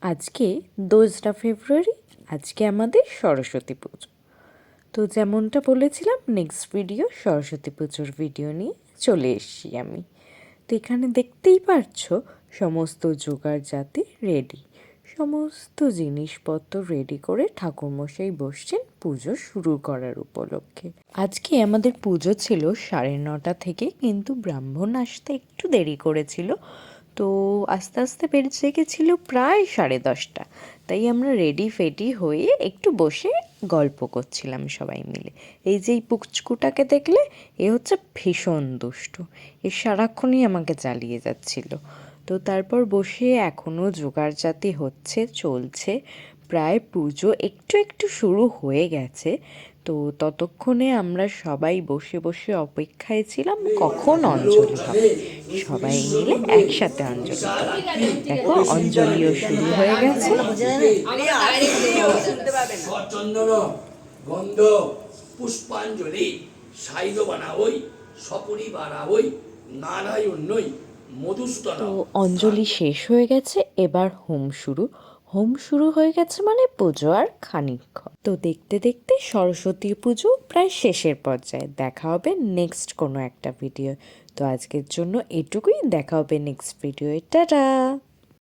আজকে 2রা ফেব্রুয়ারি, আজকে আমাদের সরস্বতী পুজো। তো যেমনটা বলেছিলাম নেক্সট ভিডিও সরস্বতী পুজোর ভিডিও নিয়ে চলে এসেছি আমি। তো এখানে দেখতেই পারছো সমস্ত জোগাড় জাতি রেডি, সমস্ত জিনিসপত্র রেডি করে ঠাকুরমশাই বসছেন পুজো শুরু করার উপলক্ষে। আজকে আমাদের পুজো ছিল 9:30 থেকে, কিন্তু ব্রাহ্মণ আসতে একটু দেরি করেছিল, তো আস্তে আস্তে বেড়ে গেছিলো প্রায় 10:30। তাই আমরা রেডি ফেডি হয়ে একটু বসে গল্প করছিলাম সবাই মিলে। এই যে এই পুচকুটাকে দেখলে, এ হচ্ছে ভীষণ দুষ্টু, এ সারাক্ষণই আমাকে জ্বালিয়ে যাচ্ছিল। তো তারপর বসে এখনও জোগাড়জাতি হচ্ছে, চলছে, প্রায় পুজো একটু একটু শুরু হয়ে গেছে। তো ততক্ষণে আমরা সবাই বসে বসে অপেক্ষায় ছিলাম কখন অঞ্জলি হবে, সবাই মিলে একসাথে অঞ্জলি দেবো। দেখো অঞ্জলিও শুরু হয়ে গেছে। চন্দন গন্ধ পুষ্পাঞ্জলি সাইল বানাবই সপরিবারাবই নারায়ণই মধুসূদন। তো অঞ্জলি শেষ হয়ে গেছে, এবার হোম শুরু। হোম শুরু হয়ে গেছে মানে পুজো আর খানিকক্ষণ। তো দেখতে দেখতে সরস্বতী পুজো প্রায় শেষের পর্যায়ে। দেখা হবে নেক্সট কোনো একটা ভিডিও। তো আজকের জন্য এটুকুই, দেখা হবে নেক্সট ভিডিও। টাটা।